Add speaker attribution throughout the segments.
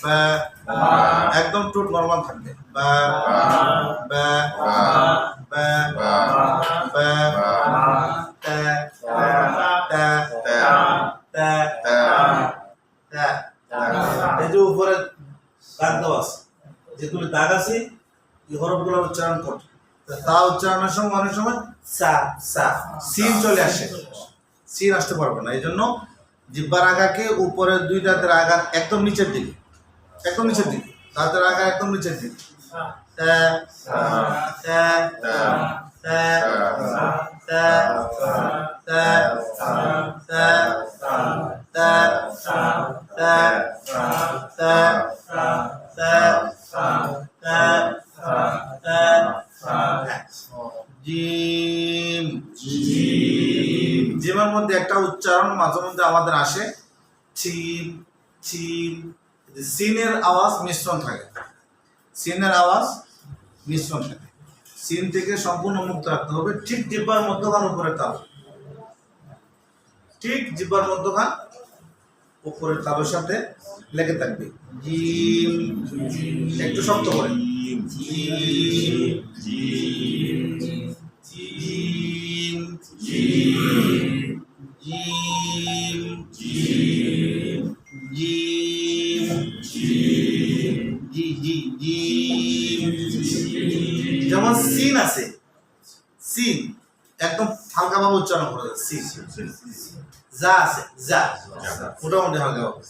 Speaker 1: বা একদম ঠোঁট নরমাল থাকবে বা বা বা বা তা তা তা তা এই যে উপরে দাগ দেওয়া আছে, যেগুলো দাগ আছে এই হরফগুলো উচ্চারণ করতে, তা উচ্চারণের সময় অনেক সময় সা সা সিন চলে আসে, সিন আসতে পারবে না। এই জন্য জিহ্বার আগাকে উপরের দুই দাঁতের আগার একদম নিচের দিকে, একদম নিচের দিকে, দাঁতের আগা একদম নিচের দিকে তা তা তা তা তা তা তা তা জিম। জিমের মধ্যে একটা উচ্চারণ মাঝে মধ্যে আমাদের আসে চিম চিম, সিনের আওয়াজ মিশ্রণ থাকে, সিনের আওয়াজ মিশ্রণ থাকে। সিন থেকে সম্পূর্ণ মুক্ত রাখতে হবে। ঠিক জিহ্বার মধ্যখান উপরের তালু, ঠিক জিহ্বার মধ্যখান উপরের তালুর সাথে লেগে থাকবে। জিম, একটু শক্ত করে জিম জিম জিম জিম জিম জিম জি জি জিম। যেমন সিন আছে, সিন একদম হালকাভাবে উচ্চারণ করা যায়, সিন। যা আছে যা মোটামুটি হালকাভাবে।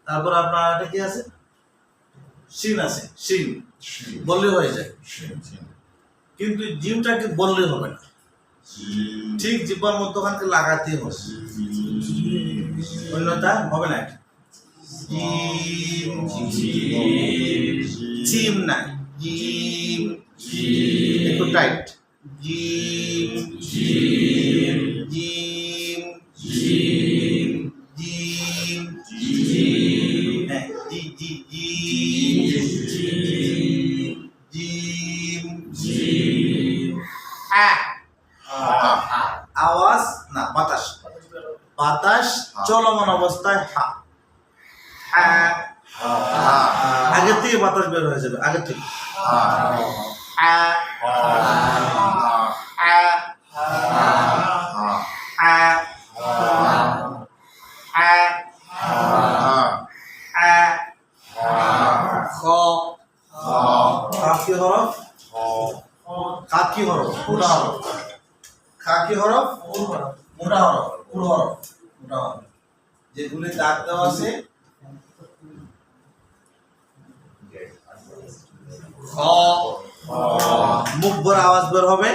Speaker 1: তারপর আপনার এটা কি আছে, শিন আছে, শিন বললে হয়ে যায়, কিন্তু জিমটাকে বললে হবে না, ঠিক জিহ্বার মধ্যখানকে লাগাতে হবে, অন্যথা হবে না। জিম জিম নাই, জিম একটু টাইট, জিম জিম জিম জিম জিম জিম, হ্যাঁ জি জি জিম জিম জিম। হ্যাঁ আওয়াজ না, বাতাস, বাতাস চলমান অবস্থায় হা, হ্যাঁ আগের থেকে বাতাস বের হয়ে যাবে, আগের থেকে খাকি হরফ, খাকি হরফ মোটা হরফ, খাকি হরফ মোটা হরফ, পুরো হরফ মোটা হরফ, যেগুলি দাগ দেওয়া আছে মুখ ভরা আওয়াজ বের হবে,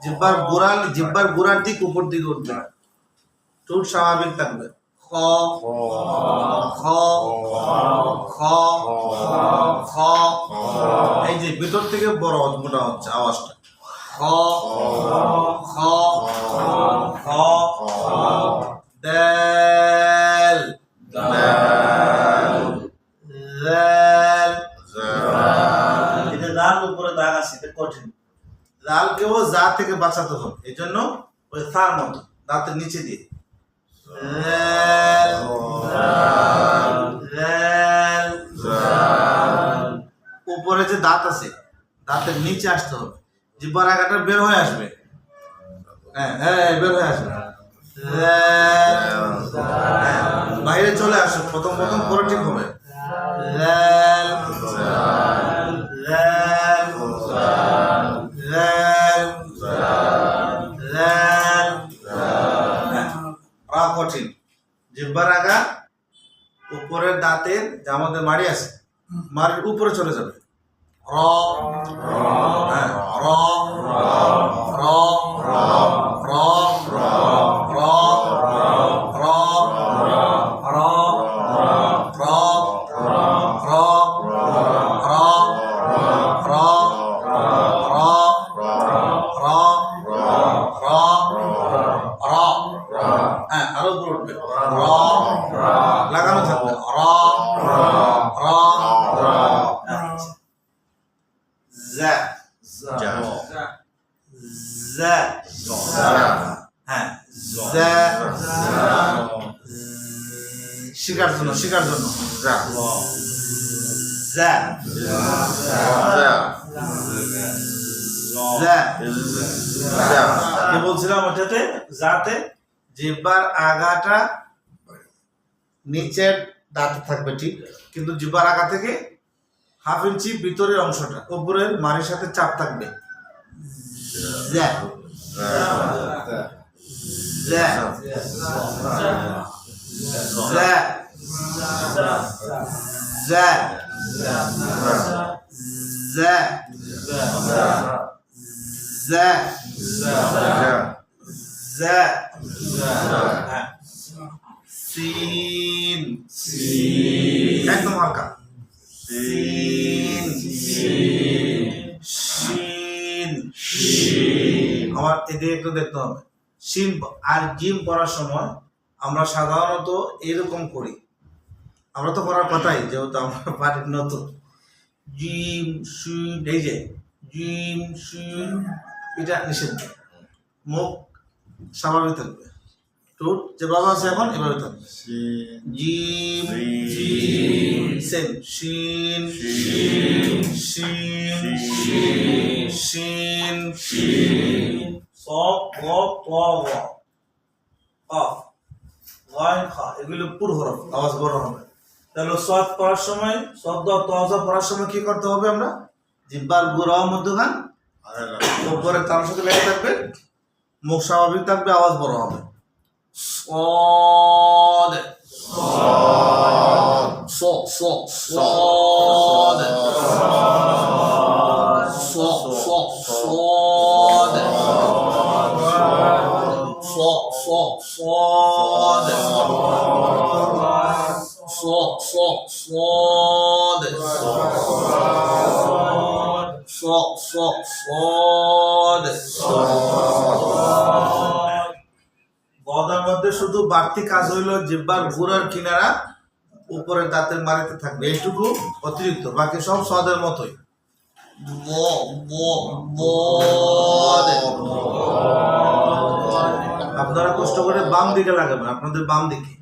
Speaker 1: জিহ্বার গোড়ার দিক উপর দিকে উঠবে, ঠোঁট স্বাভাবিক থাকবে। খ খ খ খ, এই যে ভিতর থেকে বড় মোটা হচ্ছে আওয়াজটা, খ খ খ দাল দাল, এটা দাল উপরে দাগ আছে, এটা কঠিন, দালকেও যা থেকে বাঁচাতে হবে, এই জন্য ওই তার মতো দাঁতের নিচে দিয়ে উপরে যে দাঁত আছে দাঁতের নিচে আসতে হবে, জিহ্বার আগাটা বের হয়ে আসবে, হ্যাঁ হ্যাঁ বের হয়ে আসবে, বাইরে চলে আসো, প্রথম প্রথম পরে ঠিক হবে। কঠিন, জিহ্বার আগা উপরের দাঁতের যে আমাদের মাড়ি আছে, মাড়ির উপরে চলে যাবে, র হ্যাঁ র র র র র র আরো উপরে উঠবে, র লাগানো থাকবে, র র যা যা হ্যাঁ যা, শিকার জন্য যা জা জা কি বলছিলাম ওটাতে যাতে জিহ্বার আগাটা নিচের দাঁতে থাকবে ঠিক, কিন্তু জিহ্বার আগা থেকে 1/2 ইঞ্চি ভিতরের অংশটা উপরের মাড়ির সাথে চাপ থাকবে। জা জা জা জা জা জা জা সিন একদম হালকা সিন শিন আমার এদিকে একটু দেখতে হবে। শিন আর জিম পড়ার সময় আমরা সাধারণত এরকম করি, আমরা তো পড়ার কথাই যেহেতু আমরা পারি নতুন। জিম শিন, এই যে জিম শিন, এটা নিষিদ্ধ। মুখ স্বাভাবিক থাকবে, ঠোঁট যেভাবে আছে এখন এভাবে থাকবে। জিম সেম শিন শিন শিন সব এগুলো পুরো হরফ, আওয়াজ বড় হবে। তাহলে সদ পড়ার সময় সদ তজা পড়ার সময় কি করতে হবে? আমরা জিহ্বার গুড়া মধ্যখান উপরে তার সাথে লেগে থাকবে, মুখ স্বাভাবিক থাকবে, আওয়াজ বড় হবে। صاد صاد صاد صاد صاد صاد বদার মধ্যে শুধু বাড়তি কাজ হইল জিহ্বার গুড়ার কিনারা উপরে দাঁতের মারিতে থাকবে, এইটুকু অতিরিক্ত, বাকি সব সদের মতোই। আপনারা কষ্ট করে বাম দিকে লাগাবেন, আপনাদের বাম দিকে।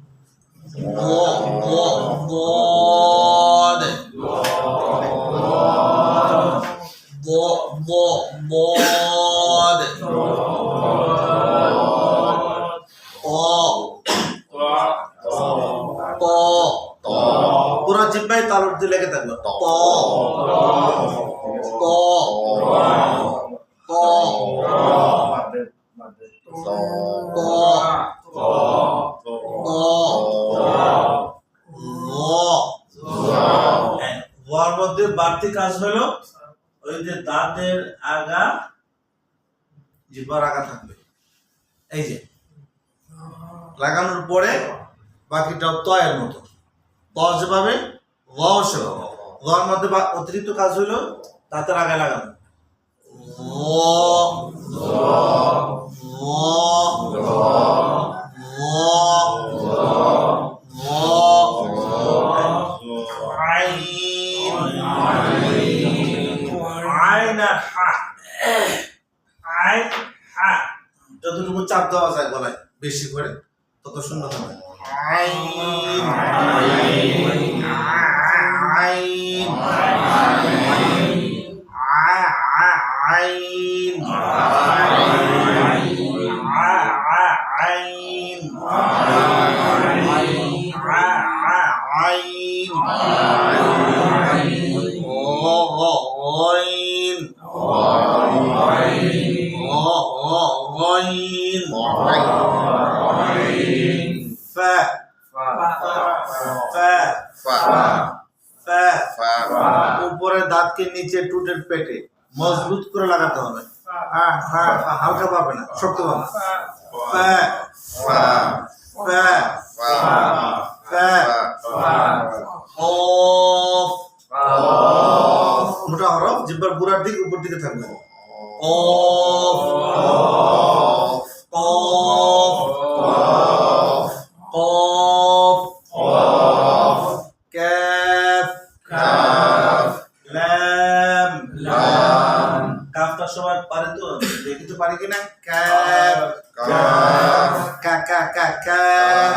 Speaker 1: পুরা জিহ্বায় তালুর দিয়ে লেগে থাকবে। ওয়ার মধ্যে বাড়তি কাজ হলো ওই যে দাঁতের আগা, জিহ্বার আগা থাকবে, এই যে লাগানোর পরে বাকিটা তয়ের মতো, ত যেভাবে ওয়াও সেভাবে। ওয়ার মধ্যে অতিরিক্ত কাজ হলো দাঁতের আগায় লাগানো। যতটুকু চাপ দেওয়া যায় গলায় বেশি করে তত সুন্দর হবে। উপরে দাঁতকে নিচে টুটের পেটে মজবুত করে লাগাতে হবে, হালকা পাবে না, শক্ত পাবে। মোটা হরফ জিহ্বার গুড়ার দিক উপর দিকে থাকবে। কাফটার সময় পারে তো, দেখি তো পারি কিনা। কাফ কা কা কা কাফ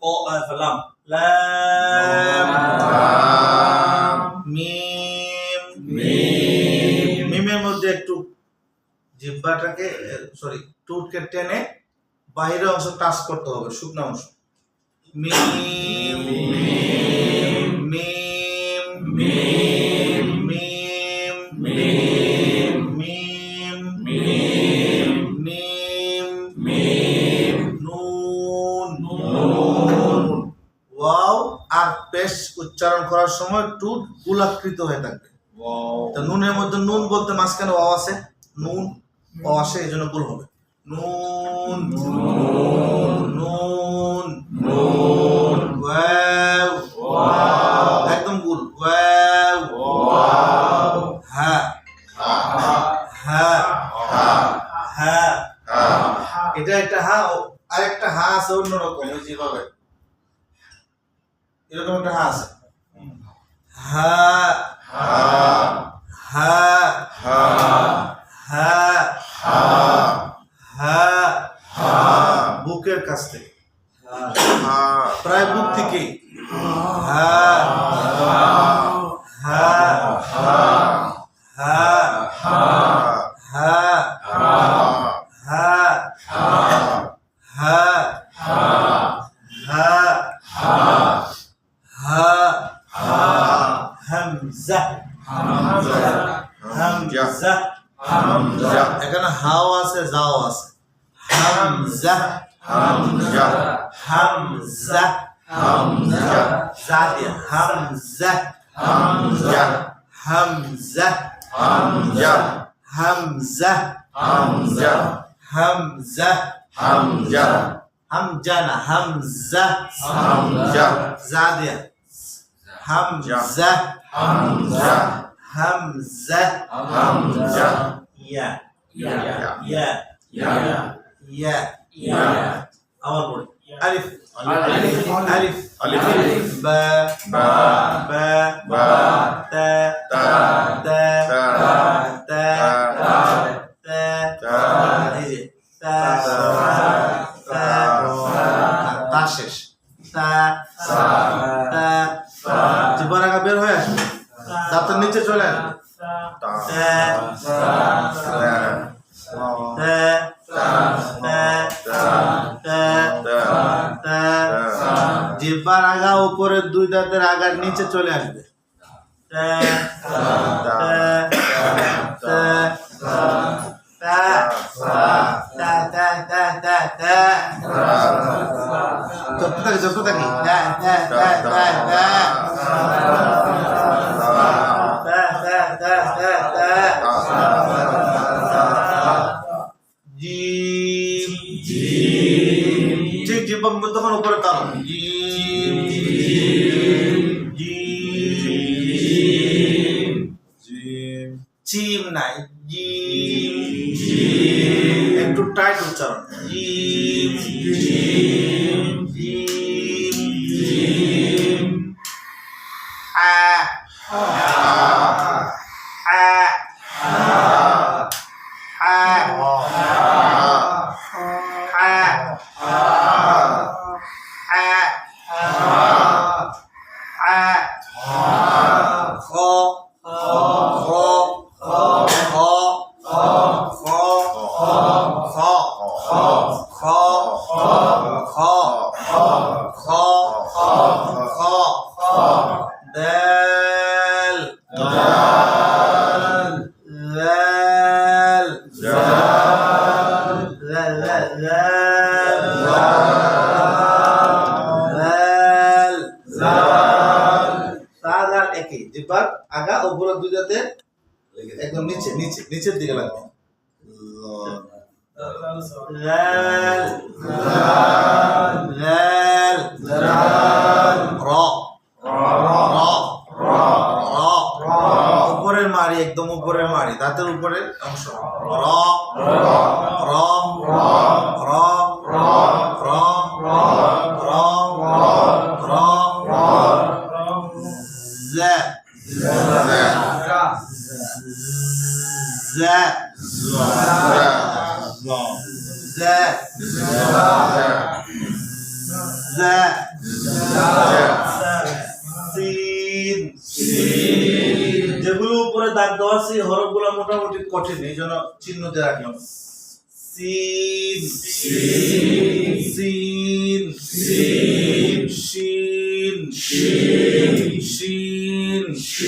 Speaker 1: ও ঠোঁটটাকে সরি ঠোঁটকে টেনে বাহিরের অংশ টাচ করতে হবে, শুকনো অংশ। মিম মিম মিম মিম মিম মিম মিম মিম মিম নুন নুন ওয়াও। আর পেশ উচ্চারণ করার সময় ঠোঁট গোলাকৃত হয়ে থাকবে। তো নুনের মধ্যে নুন বলতে মাঝখানে ওয়াও আছে, নুন ওয়াও আসে, এই জন্য ভুল হবে। নুন নুন নুন ওয়াও একদম গুল ওয়াও। হ্যাঁ হ্যাঁ হ্যাঁ এটা একটা হা, আরেকটা হা আছে অন্যরকম, ওই যেভাবে এরকম একটা হা আছে। হ্যাঁ হ্যাঁ হ্যাঁ হ্যাঁ বুকের কাছ থেকে, প্রায় বুক থেকে। হ্যাঁ হ্যাঁ হ্যাঁ হ্যাঁ হ্যাঁ হ্যাঁ হ্যাঁ হ্যাঁ হামজা হামজা হামজা। এখানে হাও আছে, যাও আছে। হামজা হামজা হামজা হামজা জা দিয়ে হামজা হামজা হামজা হামজা হামজা হামজা হামজা হামজা হামজা না হামজা হামজা জা দিয়ে হামজা হামজা হামজা হামজা ইয়া ইয়া ইয়া ইয়া ইয়া। আবার পড়ি আলিফ আলিফ আলিফ আলিফ বা বা বা বা তা তা তা তা তা তা এই যে তা তা তা শেষ তা তা জিহ্বার আগা বের হয়ে আসবে, দাঁতের নিচে চলে আসবে। জিহ্বার আগা উপরের দুই দাঁতের আগার নিচে চলে আসবে। যত থাকি ঠিক জিহ্বা তখন উপরে টানো। জিম জিম জিম চিম নাই, জিম একটু টাইট উচ্চারণ। জিম জিম জিম জিম হা হা হা হা জিহ্বার আগা উপরের দুই দাঁতে একদম নিচে নিচে নিচের দিকে লাগবে। লাল লাল লাল র র র উপরের মারি, একদম উপরের মারি, দাঁতের উপরের অংশ। র র র র র র র জ যেগুলো উপরে দাগ দেওয়া আছে হরফগুলো মোটামুটি কঠিন, এই জন্য চিহ্ন দিয়ে রাখলাম। Sin. Sin. Shin. Shin. Shin. Shin.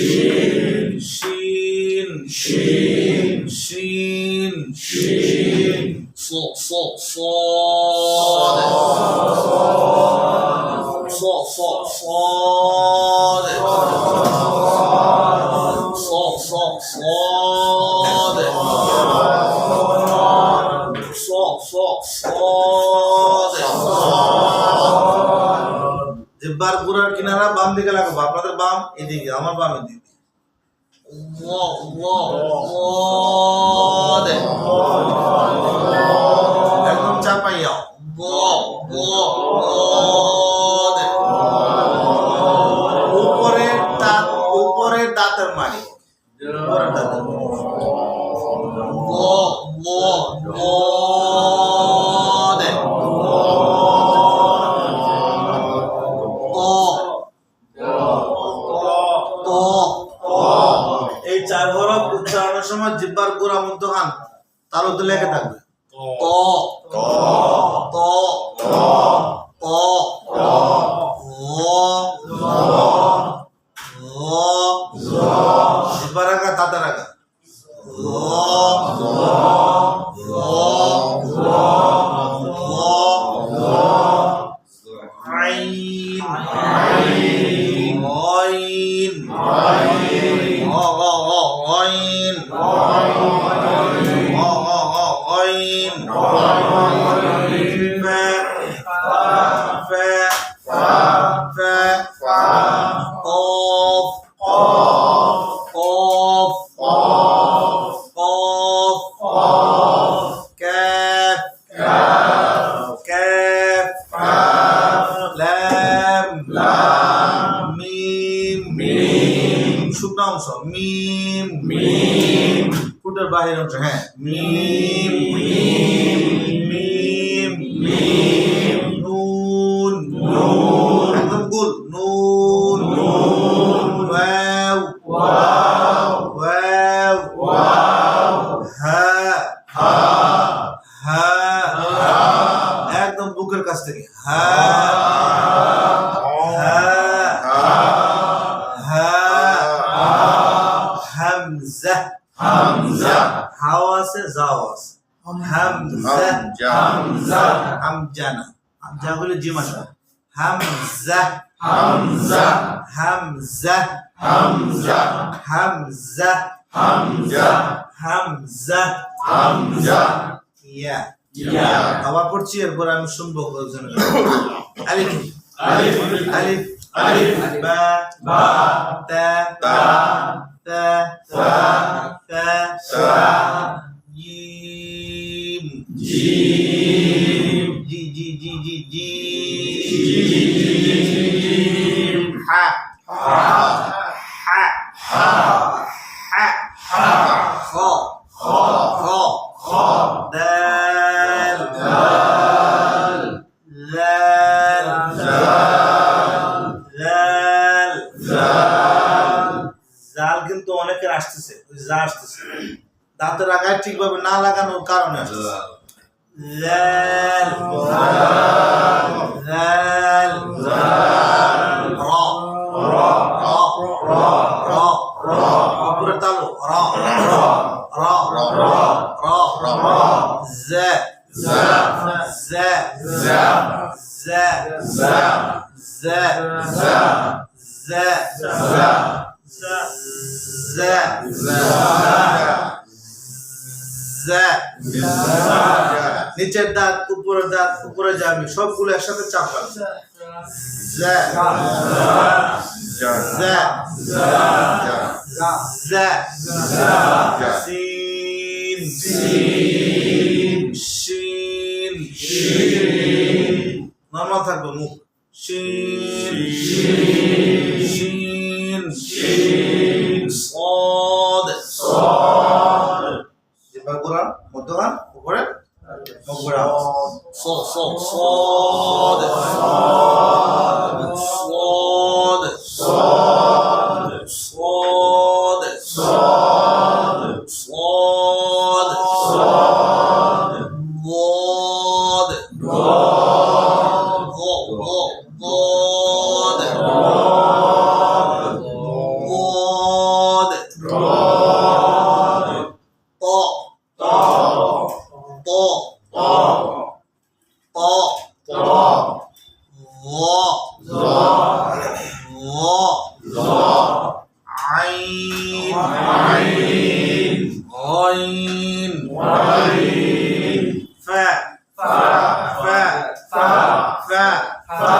Speaker 1: জিহ্বার গোড়ার কিনারা বাম দিকে লাগাবো, আপনাদের বাম এদিকে, আমার বাম এদিকে। একদম চাপাইয়া উপরের দাঁতের মারি, উপরের দাঁতের এই 4 হরফ উচ্চারণের সময় জিহ্বার গোড়া মধ্যখান তালুতে লেগে থাকবে। জিহ্বার আগা দাঁতের আগা। শুকনো অংশ মিম, ফুটের বাহির অংশ, হ্যাঁ মিম, নুন, একদম গুল, নুন, ওয়াও, হা, একদম বুকের কাছ থেকে, হামজা, হাওয়া আছে, যাও আছে, হামজা, হামজানা, হামজা বলে জিম আসা, হামজা, ইয়া, আবার পড়ছি, এরপর আমি শুনবো। আলিফ, বা, তা, জিম, হা, খ, দাল, জাল কিন্তু অনেকের আসতেছে, যা আসতেছে দাঁতের আগায় ঠিকভাবে না লাগানোর কারণে আসতেছে। উপরে তালু, নিচের দাঁত, উপরের দাঁত, উপরে যাবি, সবগুলো একসাথে চাপান। নরমাল থাকবে মুখ, শিন, জিহ্বার গোড়া মধ্যখান, উপরে মুখ গোড়া, ফা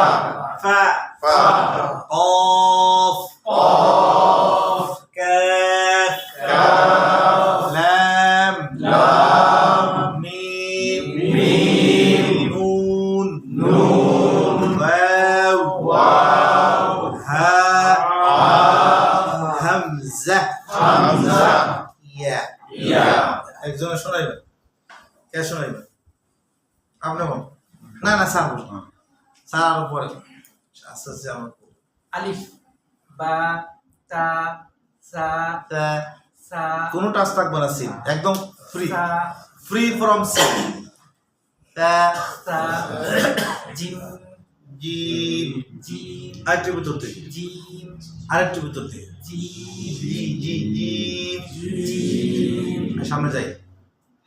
Speaker 1: قاف كاف لام ميم نون واو هاء همزة ইয়া একজনে শোনাইবেন কে শোনাইবেন আপনি বল না না স্যার বল স্যার পরে আস্তে আস্তে আমরা
Speaker 2: আলিফ বা তা সা সা
Speaker 1: কোনো টাচ থাকবে না সিন একদম ফ্রি
Speaker 2: সা
Speaker 1: ফ্রি ফ্রম সিন তা
Speaker 2: সা জিম
Speaker 1: জিম
Speaker 2: জিম
Speaker 1: আরেকটু ভিতর থেকে
Speaker 2: জিম
Speaker 1: আরেকটু ভিতর থেকে
Speaker 2: জিম
Speaker 1: জি জি জি
Speaker 2: জিম
Speaker 1: সামনে যাই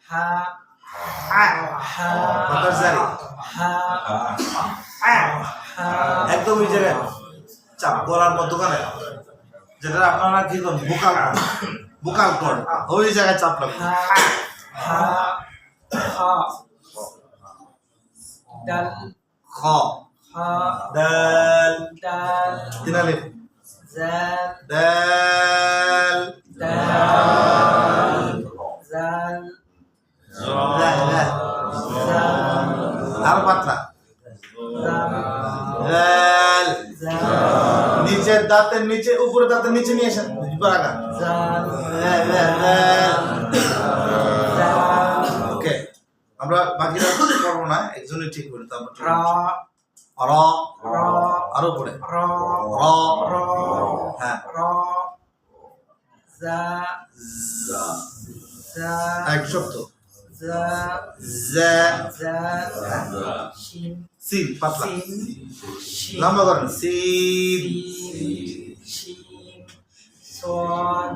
Speaker 2: হা হা
Speaker 1: বাতাস জারি
Speaker 2: হা হা
Speaker 1: একদম এই জায়গায় চাপ গলার মধ্যখানে যেটা আপনারা কি করেন বোকাল কর ওই জায়গায় চাপ লাগবে
Speaker 2: হা হা দাল
Speaker 1: খ
Speaker 2: হা
Speaker 1: দাল
Speaker 2: দাল
Speaker 1: তিন আলিফ
Speaker 2: জাল
Speaker 1: দাল
Speaker 2: দাল জাল জাল
Speaker 1: আর পাতলা
Speaker 2: জাল
Speaker 1: দাল
Speaker 2: জাল
Speaker 1: নিচের দাঁতের নিচে উপরে দাঁতের নিচে নিয়ে আসেন বারাকা
Speaker 2: জাল
Speaker 1: দাল ওকে আমরা বাকিরা করবো না একজনই ঠিক বলি তারপর
Speaker 2: রা
Speaker 1: র
Speaker 2: রা
Speaker 1: আরো পড়ে
Speaker 2: রা
Speaker 1: র
Speaker 2: রা
Speaker 1: হ্যাঁ
Speaker 2: রা জা জা
Speaker 1: এক শব্দ
Speaker 2: জা
Speaker 1: জা
Speaker 2: জা শিন
Speaker 1: সিন পাতলা
Speaker 2: সিন শিন
Speaker 1: লম্বা করেন সিন
Speaker 2: শিন সোয়াদ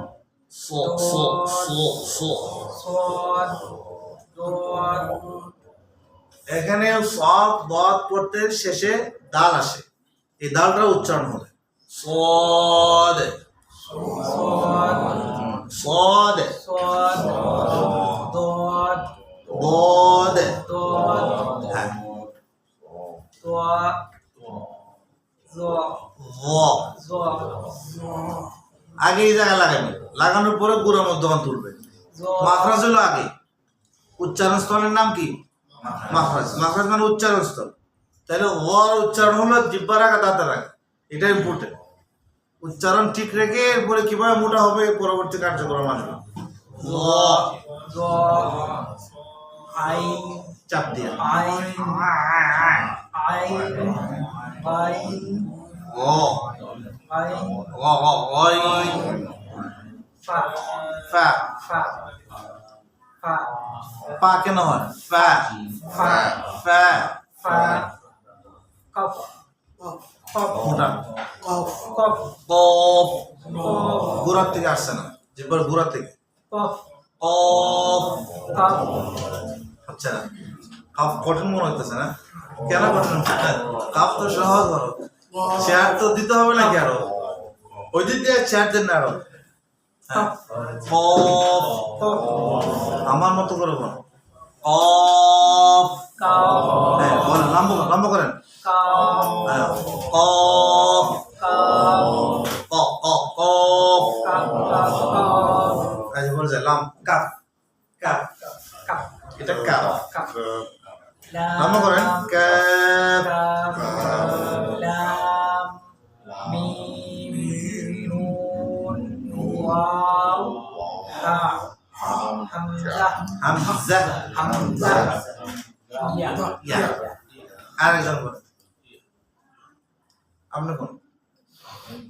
Speaker 1: সো সো সো সো
Speaker 2: সোয়াদ দোয়াদ
Speaker 1: এখানে সব বদ পড়তে শেষে দাল আসে এই দালটা উচ্চারণ হবে সদ
Speaker 2: সোয়াদ
Speaker 1: সদ
Speaker 2: সোয়াদ দোয়াদ
Speaker 1: বদ
Speaker 2: দোয়াদ
Speaker 1: হ্যাঁ
Speaker 2: দোয়া জোয়া
Speaker 1: ভ
Speaker 2: জোয়া
Speaker 1: আগে এই জায়গায় লাগাবেন লাগানোর পরে গুঁড়ার মধ্যখান তুলবে মাখরাজ হলো আগে উচ্চারণ স্থলের নাম কি মাখরাজ মাখরাজ মানে উচ্চারণ স্থল তাহলে ওর উচ্চারণ হলো জিব্বার আগে দাঁতের আগে এটা ইম্পর্টেন্ট উচ্চারণ ঠিক রেখে এরপরে কিভাবে মোটা হবে পরবর্তী কার্যক্রম আসবে
Speaker 2: আইন
Speaker 1: চাপ দিয়ে
Speaker 2: আইন আইন আইন
Speaker 1: ও
Speaker 2: আইন
Speaker 1: ও ও ওই
Speaker 2: ফা
Speaker 1: ফা
Speaker 2: ফা ফা
Speaker 1: পা কেন হয় ফা
Speaker 2: ফা
Speaker 1: ফা
Speaker 2: ফা কফ কফ
Speaker 1: মোটা
Speaker 2: কফ
Speaker 1: কফ
Speaker 2: কফ
Speaker 1: গোড়ার থেকে আসছে না জিব্বার গোড়া থেকে
Speaker 2: কফ
Speaker 1: কফ
Speaker 2: কফ
Speaker 1: আচ্ছা কাফ কঠিন মনে হইতেছে না কেন কঠিন কাফ তো সহজ হলো চেয়ার তো দিতে হবে নাকি আরো ওই দিক দিয়ে চেয়ার দেন না আরো হ্যাঁ। কফ
Speaker 2: কফ
Speaker 1: আমার মতো করে বল কফ
Speaker 2: কাফ
Speaker 1: হ্যাঁ বলেন লম্বা করেন
Speaker 2: কাফ
Speaker 1: হ্যাঁ কফ
Speaker 2: কাফ
Speaker 1: কফ
Speaker 2: কাফ কাফ
Speaker 1: আজ বলে যায় লাম কাফ কাফ
Speaker 2: কাফ
Speaker 1: এটা কাফ
Speaker 2: কাফ
Speaker 1: লম্বা করেন কাফ
Speaker 2: লাম মিম নুন ওয়াও হা হামজা
Speaker 1: হামজা
Speaker 2: হামজা ইয়া
Speaker 1: ইয়া আরেকজন বলেন আপনি কোন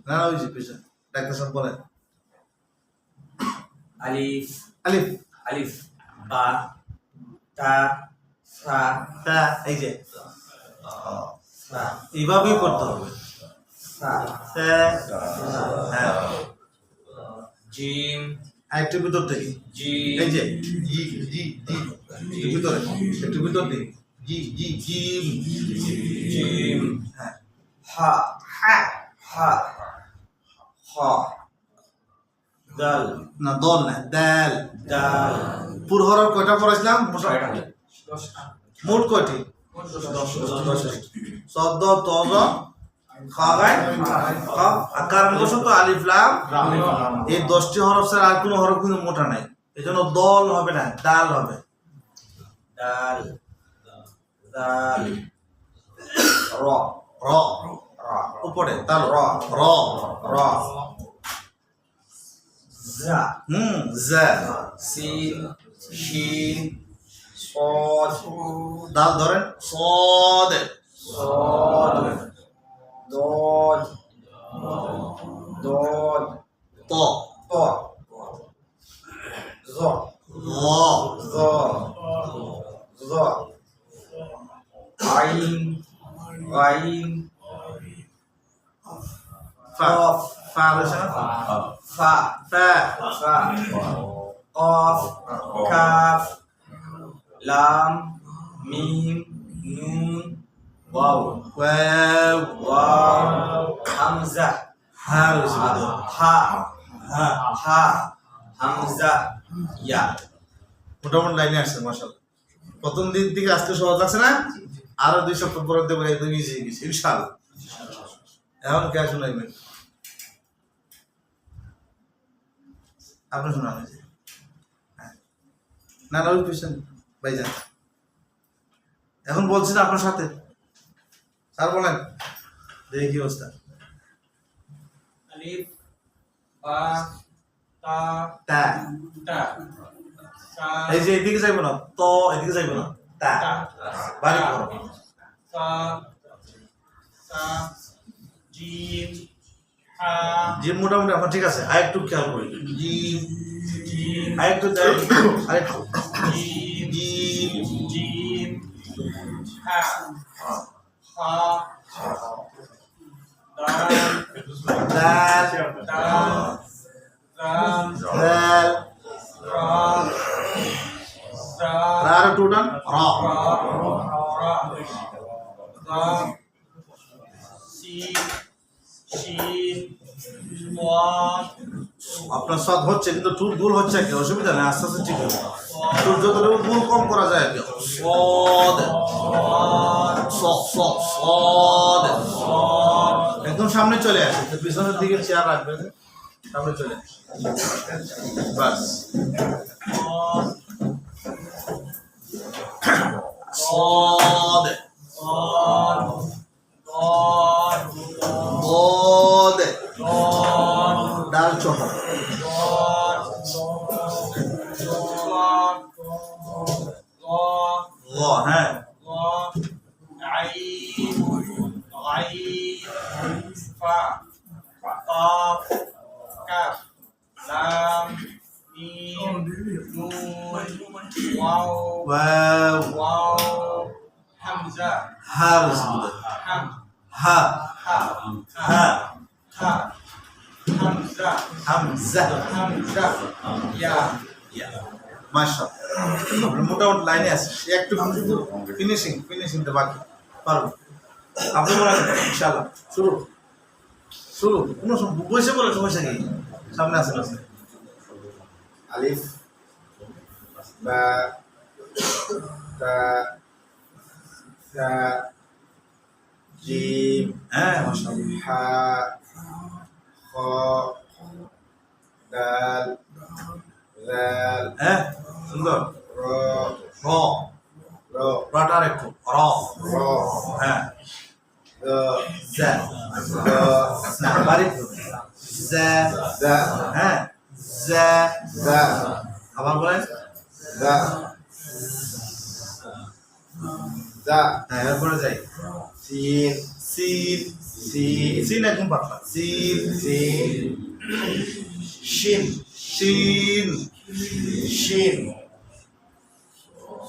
Speaker 1: না ওই যে পিছনে ডাক্তার সাহেব বলেন
Speaker 3: আলিফ
Speaker 1: আলিফ
Speaker 3: আলিফ বা তা সা
Speaker 1: তা এই যে
Speaker 3: সা
Speaker 1: এইভাবেই করতে হবে
Speaker 3: সা
Speaker 1: তা হ্যাঁ
Speaker 3: জিম
Speaker 1: আরেকটু ভিতর থেকে
Speaker 3: জি
Speaker 1: এই যে জি জি জি একটু ভিতরে একটু ভিতর থেকে জি জি জিম
Speaker 3: জিম
Speaker 1: হ্যাঁ
Speaker 3: হা হা হা হ দাল
Speaker 1: না দল না দাল
Speaker 3: দাল
Speaker 1: পুরহরার কয়টা পড়াইছিলাম
Speaker 3: ছয়টা
Speaker 1: মোট কয়টি সদ তজ খাগায় কাফ আর কারণবশত আলিফ লাম এই 10টি হরফ ছাড়া আর কোনো হরফ কিন্তু মোটা নাই এজন্য দল হবে না দাল হবে
Speaker 3: দাল দাল র
Speaker 1: র
Speaker 3: র
Speaker 1: উপরে তাল
Speaker 3: র
Speaker 1: র
Speaker 3: র জা
Speaker 1: জা
Speaker 3: সিন শিন صاد
Speaker 1: দাল ধরেন সদ
Speaker 3: صاد ضاد ضاد
Speaker 1: ত
Speaker 3: ط ظ
Speaker 1: ظ
Speaker 3: ظ ظ عين عين
Speaker 1: ফা
Speaker 3: قاف
Speaker 1: ফা রয়েছে না
Speaker 3: فاء
Speaker 1: ফা
Speaker 3: فاء قاف كاف لام ميم نون واو
Speaker 1: ওয়াও
Speaker 3: واو حمزة
Speaker 1: হা রয়েছে না
Speaker 3: حاء
Speaker 1: হা
Speaker 3: حاء حمزة يا
Speaker 1: মোটামুটি লাইনে আসছে মাশাআল্লাহ প্রথম দিন থেকে আজকে সহজ আছে না আরো 2 সপ্তাহ পরে দেবো একদম ইজি হয়ে গেছে ইনশাআল্লাহ এখন কে শুনাইবেন আপনি শোনান এই যে। হ্যাঁ। না না ওই পিছন ভাইজান এখন বলছি না আপনার সাথে স্যার বলেন দেখি কি অবস্থা
Speaker 2: আলিফ বা তা
Speaker 1: তা
Speaker 2: তা সা
Speaker 1: এই যে এদিকে যাইবো না তো এদিকে যাইবো না তা
Speaker 2: তা
Speaker 1: বাড়ি করো
Speaker 2: সা সা জিম হা
Speaker 1: যে মোটামুটি এখন ঠিক আছে আর একটু খেয়াল করি জিম
Speaker 2: জিম
Speaker 1: আর একটু যাই আরেকটু
Speaker 2: জিম
Speaker 1: জিম
Speaker 2: জিম হা হা দাল
Speaker 1: দাল
Speaker 2: দাল দাল
Speaker 1: দাল
Speaker 2: রা রা
Speaker 1: আর একটু উঠান র আপনার সব হচ্ছে কিন্তু টুর ভুল হচ্ছে কি অসুবিধা নেই আস্তে আস্তে ঠিক হবে টুর যতটুকু ভুল কম করা যায় কি সদ সদ একদম সামনে চলে আসে তো পিছনের দিকে চেয়ার রাখবেন সামনে চলে আসে বাস সদ বদ ডাল চহ গ হ্যাঁ ওয়াও
Speaker 2: Hamza
Speaker 1: হা রসুল
Speaker 2: Ham
Speaker 1: হা
Speaker 2: Ha
Speaker 1: হা
Speaker 2: Ha Hamza
Speaker 1: Hamza
Speaker 2: Hamza Ya
Speaker 1: মাশাআল্লাহ মোটামুটি লাইনে আছে একটু ফিনিশিংটা বাকি পারবো আপনি বলেন ইনশাআল্লাহ শুরু কোনো বসে বলে সমস্যা কি সামনে আসেন আছে
Speaker 3: ألف باء تاء ثاء جيم
Speaker 1: হ্যাঁ মাশাআল্লাহ
Speaker 3: حاء خاء دال ذال
Speaker 1: হ্যাঁ সুন্দর
Speaker 3: راء
Speaker 1: র
Speaker 3: راء
Speaker 1: রাটার একটু র
Speaker 3: راء
Speaker 1: হ্যাঁ
Speaker 3: ذا
Speaker 1: জা
Speaker 3: ذا
Speaker 1: না বাড়ি জা
Speaker 3: ذا
Speaker 1: হ্যাঁ জা
Speaker 3: ذا
Speaker 1: আবার বলেন
Speaker 3: ذا ذا
Speaker 1: হ্যাঁ এরপরে যাই
Speaker 3: سين
Speaker 1: সিন
Speaker 3: سين
Speaker 1: সিন একদম পাতলা সিন
Speaker 3: سين
Speaker 1: শিন শিন
Speaker 3: شين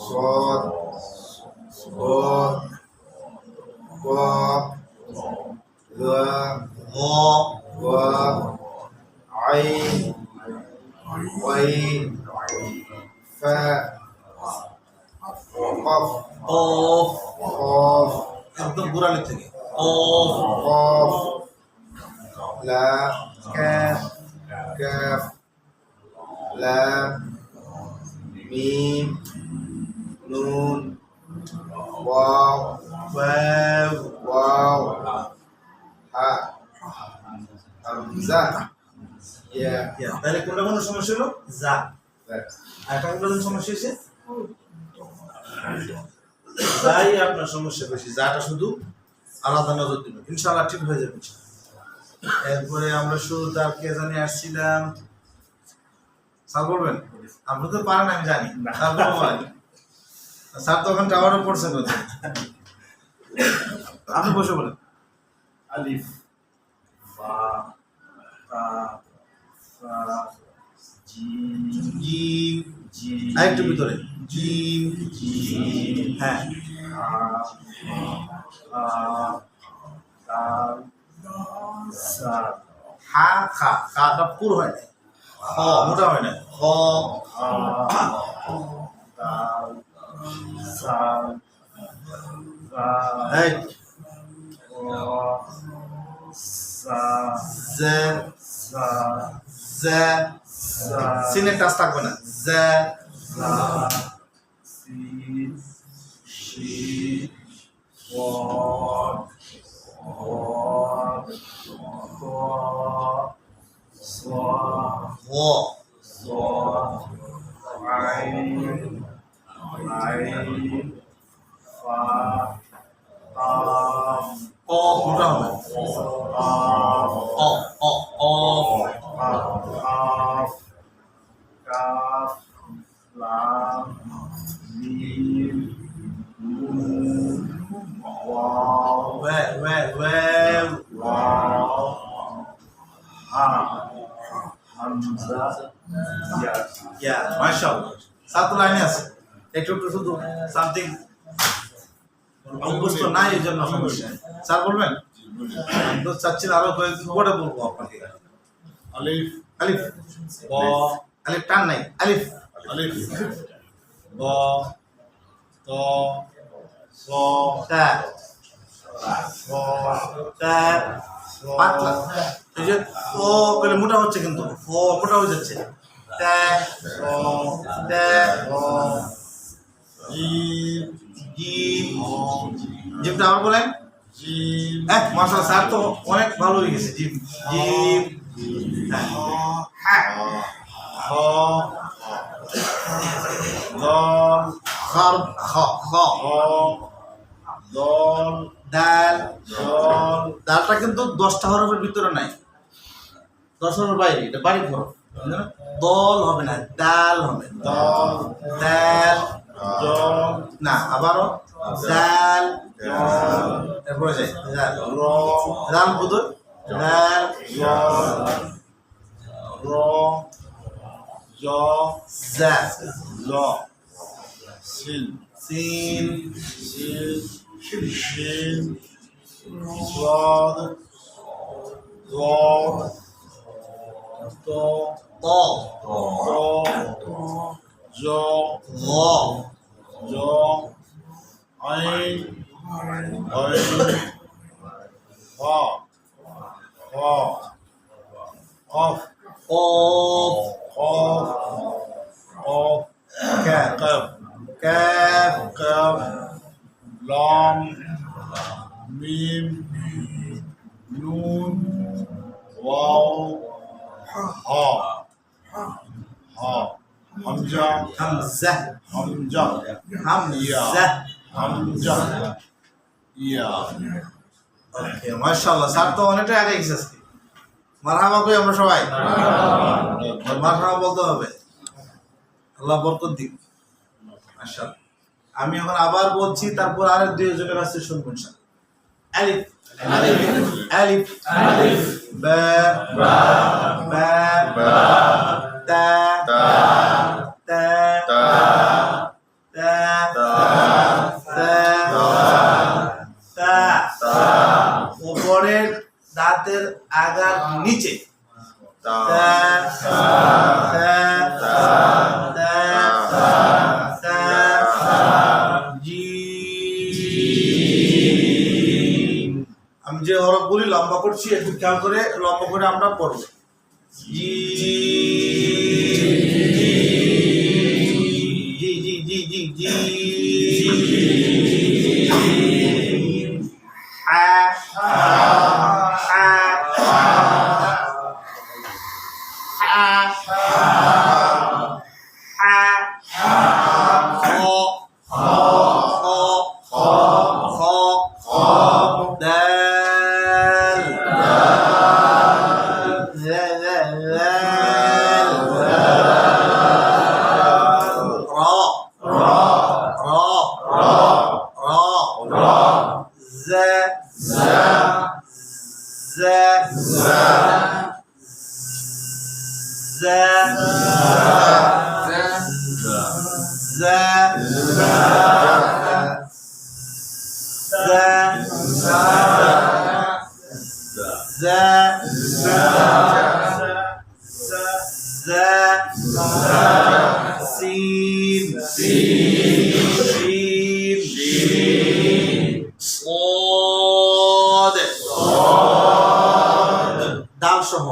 Speaker 3: صاد صاد قاف ذا
Speaker 1: গ
Speaker 3: واو عين غين فاء قاف
Speaker 1: কফ
Speaker 3: قاف
Speaker 1: একদম গোড়ালি থেকে কফ
Speaker 3: قاف لام
Speaker 1: ক্যাফ
Speaker 3: كاف لام ميم نون ওয়াও
Speaker 1: ওয়াও
Speaker 3: ওয়াও হা হামজা ইয়া
Speaker 1: ইয়া তাহলে কোনটা কোন সমস্যা হলো যা আর কোনটা কোন সমস্যা হয়েছে যাই আপনার সমস্যা বেশি যাটা শুধু আলাদা নজর দিবেন ইনশাআল্লাহ ঠিক হয়ে যাবে এরপরে আমরা শুরু তার কে জানি আসছিলাম স্যার বলবেন আপনি তো পারেন আমি জানি স্যার বলবেন স্যার তো ওখানে টাওয়ারও পড়ছে কোথায় আপনি বসে বলেন
Speaker 2: আলিফ বা তা সা জিম
Speaker 1: জিম
Speaker 2: জিম
Speaker 1: আরেকটু ভিতরে জিম
Speaker 2: জিম
Speaker 1: হ্যাঁ
Speaker 2: দাল সা
Speaker 1: হা খা খাটা পুর হয় না খ মোটা হয় না খ
Speaker 2: দাল সা
Speaker 1: এই
Speaker 2: সা
Speaker 1: জে
Speaker 2: সা
Speaker 1: জে সিনে টাচ থাকবে না জে
Speaker 2: সিন শিন ওয়াদ ওয়াদ ত
Speaker 1: ও
Speaker 2: স আইন আইন ফা কাফ
Speaker 1: ক মোটা হবে
Speaker 2: কাফ
Speaker 1: অ অ অ
Speaker 2: কাফ কাফ লাম মিম নুন ওয়াও
Speaker 1: ওয়ে ওয়ে ওয়ে
Speaker 2: ওয়াও হা হামজা ইয়া
Speaker 1: ইয়া মাশাআল্লাহ সাত লাইনে আছে একটু একটু শুধু সামথিং অভ্যস্ত নাই এই জন্য সমস্যা স্যার বলবেন আমি তো চাচ্ছি আরো কয়েকদিন পরে বলবো আপনাকে
Speaker 3: আলিফ
Speaker 1: আলিফ
Speaker 3: বা
Speaker 1: আলিফ টান নাই আলিফ
Speaker 3: আলিফ বা তা সা
Speaker 1: তা
Speaker 3: সা
Speaker 1: তা পাতলা এই যে ও করে মোটা হচ্ছে কিন্তু ও মোটা হয়ে যাচ্ছে তা
Speaker 3: সা
Speaker 1: তা
Speaker 3: জিম
Speaker 1: জিম জিমটা আবার বলেন
Speaker 3: জিম
Speaker 1: মাশাআল্লাহ স্যার তো অনেক ভালো হয়ে গেছে জিম জিম হ্যাঁ
Speaker 3: হা দাল
Speaker 1: খার খ খ
Speaker 3: হা দাল
Speaker 1: দাল
Speaker 3: দাল
Speaker 1: দালটা কিন্তু 10টা হরফের ভিতরে নাই 10 হরফের বাইরে এটা বাড়ির হরফ দল হবে না দাল হবে
Speaker 3: দাল
Speaker 1: দাল
Speaker 3: দাল
Speaker 1: না আবারও দাল
Speaker 3: দাল
Speaker 1: এরপরে যাই দাল
Speaker 3: র
Speaker 1: দাল বুঝো দাল
Speaker 3: দাল র জা
Speaker 1: জা
Speaker 3: লা সিন
Speaker 1: সিন
Speaker 3: সিন শিন সাদ ضاد طا
Speaker 1: ত
Speaker 3: طا جا
Speaker 1: ল
Speaker 3: جا عين عين فا فا قاف
Speaker 1: قاف
Speaker 3: قاف قاف
Speaker 1: كاف
Speaker 3: قاف
Speaker 1: كاف
Speaker 3: قاف لام ميم نون واو ها ها حمزة
Speaker 1: হামজা
Speaker 3: حمزة
Speaker 1: হামজা
Speaker 3: حمزة يا
Speaker 1: ওকে মাশাআল্লাহ স্যার তো অনেকটা আগে গেছে আজকে মারহাবা কই আমরা সবাই মারহাবা বলতে হবে আল্লাহ বরকত দিক মাশাআল্লাহ আমি এখন আবার বলছি তারপর আরেক দুইজনের কাছে শুনবেন ইনশাআল্লাহ আলিফ আলিফ আলিফ বা বা বা তা তা তা তা তা তা উপরের দাঁতের আগার নিচে তা তা তা তা জিম আমি যে হরফগুলি লম্বা করছি একটু খেয়াল করে লম্বা করে আমরা পড়ব জি জি জি জি জি জি হা হা দাল সহ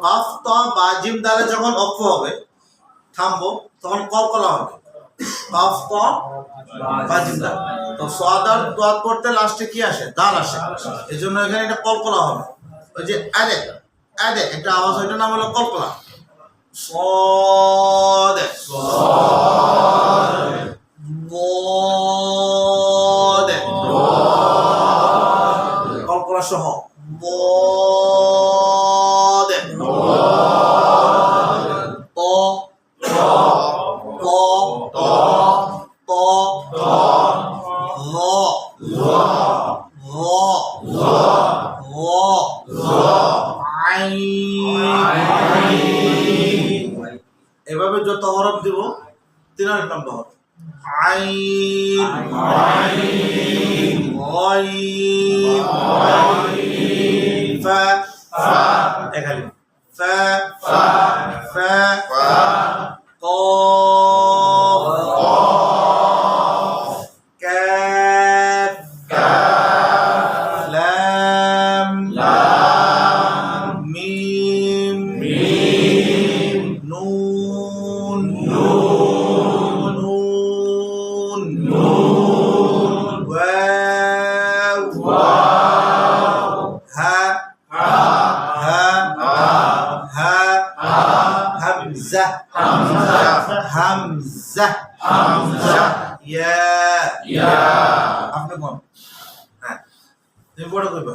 Speaker 1: কফ ত বা জিম দালে যখন অক্ষ হবে থামবো তখন কলকলা হবে কফ ত বা জিম দাল তো সাদার দোয়াত পড়তে লাস্টে কি আসে দাল আসে এই জন্য এখানে এটা কলকলা হবে ওই যে আদে আদে একটা আওয়াজ ওইটার নাম হলো কলকলা صاد ضاد কলকলা সহ ضاد ط ط ط ظ এভাবে যত হরফ দিব 3 নম্বর হরফ আইন গাইন ফা এখানে ফা ফা قاف كاف لام ميم نون واو ها همزة يا আপনি কোন হ্যাঁ তুমি বড় কইবা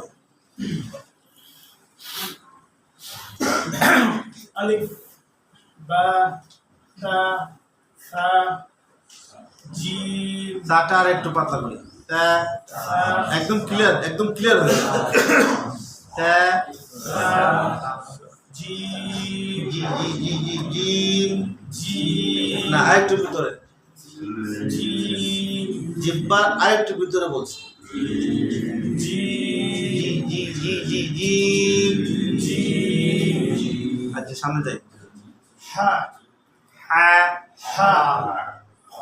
Speaker 2: আলিফ বা তা সা জিম
Speaker 1: সাটা আর একটু পাতলা করি তা একদম ক্লিয়ার হয়ে যাবে তা
Speaker 2: জিম
Speaker 1: জি জি জি জি জিম
Speaker 2: জিম
Speaker 1: না আরেকটু ভিতরে
Speaker 2: জিম
Speaker 1: জিব্বার আরেকটু ভিতরে বলছি
Speaker 2: জিম
Speaker 1: জি জি জি জি
Speaker 2: জিম
Speaker 1: আচ্ছা সামনে যাই
Speaker 2: হা
Speaker 1: হা
Speaker 2: হা খ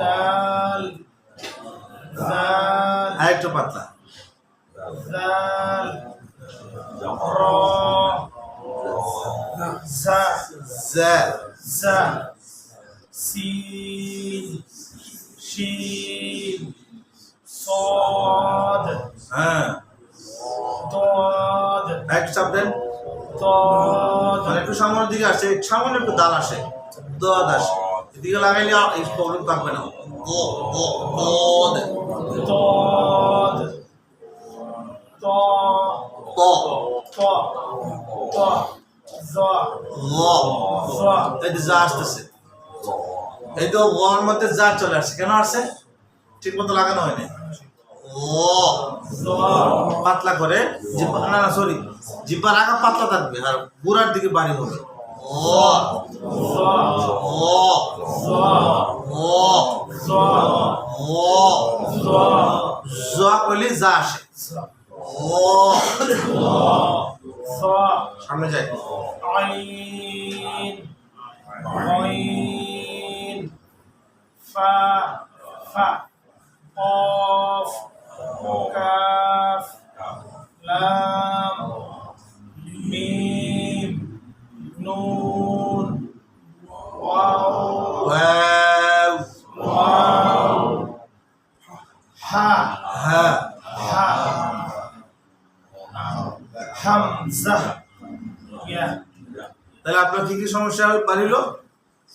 Speaker 2: দাল দাল
Speaker 1: আরেকটু পাতলা
Speaker 2: দাল র জা
Speaker 1: জা
Speaker 2: জা সিন শিন صاد
Speaker 1: হ্যাঁ
Speaker 2: ضاد
Speaker 1: আরেকটু চাপ দেন
Speaker 2: ضاد
Speaker 1: মানে একটু সামনের দিকে আসে সামনে একটু দাল আসে দোয়াদ আসে এদিকে লাগাইলে এই প্রবলেম থাকবে না দোদ
Speaker 2: ضاد ط
Speaker 1: ط
Speaker 2: ط ط ظ ظ
Speaker 1: এই যে যা আসতেছে এই তো ওয়ার মধ্যে যা চলে আসছে কেন আসছে ঠিক মতো লাগানো হয়নি ও
Speaker 2: ظ
Speaker 1: পাতলা করে জিব্বা না সরি জিব্বার আগা পাতলা থাকবে আর বুড়ার দিকে বাড়ি হবে ও
Speaker 2: ظ
Speaker 1: ও
Speaker 2: ظ
Speaker 1: ও
Speaker 2: ظ
Speaker 1: ও
Speaker 2: ظ
Speaker 1: জা কইলে যা আসে ও
Speaker 2: ظ
Speaker 1: সামনে যাই
Speaker 2: عين عين فا فا قاف كاف لام ميم نون واو হামজা ইয়া
Speaker 1: তাহলে আপনার কি কি সমস্যা বাড়িল?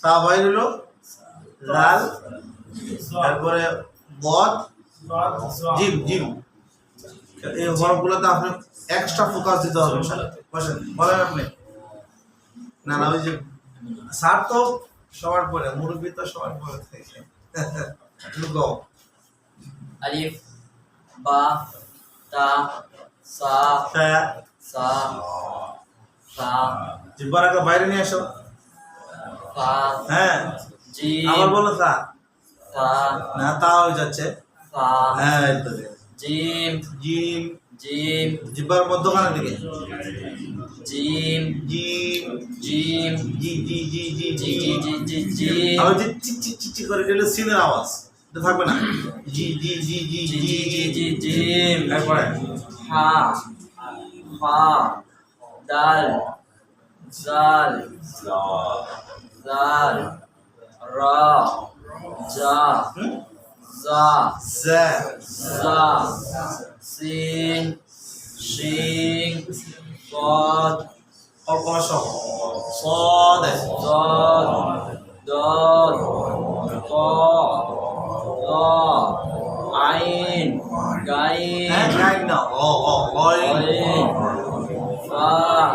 Speaker 1: তা বাইরিল, লাল, তারপরে বদ,
Speaker 2: ضاد ظا
Speaker 1: জিম জিম। এই হরফগুলোতে আপনি এক্সট্রা ফোকাস দিতে হবে ইনশাআল্লাহ। বসেন, বলেন আপনি। না না, ওই যে স্যার তো সবার পরে, মুরব্বী তো সবার পরে থেকে। লুকাও।
Speaker 4: alif ba ta sa
Speaker 1: তা
Speaker 4: sa sa
Speaker 1: জিব্বার আগে বাইরে নিয়ে আসো।
Speaker 4: fa
Speaker 1: হ্যাঁ,
Speaker 4: jim
Speaker 1: আবার বলো তা।
Speaker 4: ta
Speaker 1: না, তা হয়ে যাচ্ছে।
Speaker 4: fa
Speaker 1: হ্যাঁ, এই তো।
Speaker 4: jim
Speaker 1: জিম,
Speaker 4: jim
Speaker 1: জিব্বার মধ্যখানের দিকে।
Speaker 4: jim
Speaker 1: জিম,
Speaker 4: jim
Speaker 1: জি জি জি জি
Speaker 4: ji
Speaker 1: জি।
Speaker 4: ji ji ji ji
Speaker 1: আবার যে চিক চিক চিক চিক করে গেলে সিনের আওয়াজ এটা থাকবে না। জি জি জি জি
Speaker 4: ji
Speaker 1: জি
Speaker 4: ji
Speaker 1: জি।
Speaker 4: ji jim
Speaker 1: তারপরে
Speaker 4: ha fa dal zal zal ra ja za
Speaker 1: জা
Speaker 4: za sin shin صاد
Speaker 1: অল্প সহ সদ
Speaker 4: ضاد ضاد طاء ظا عين غين
Speaker 1: হ্যাঁ গাইড না ও ও গইন
Speaker 4: غين فاء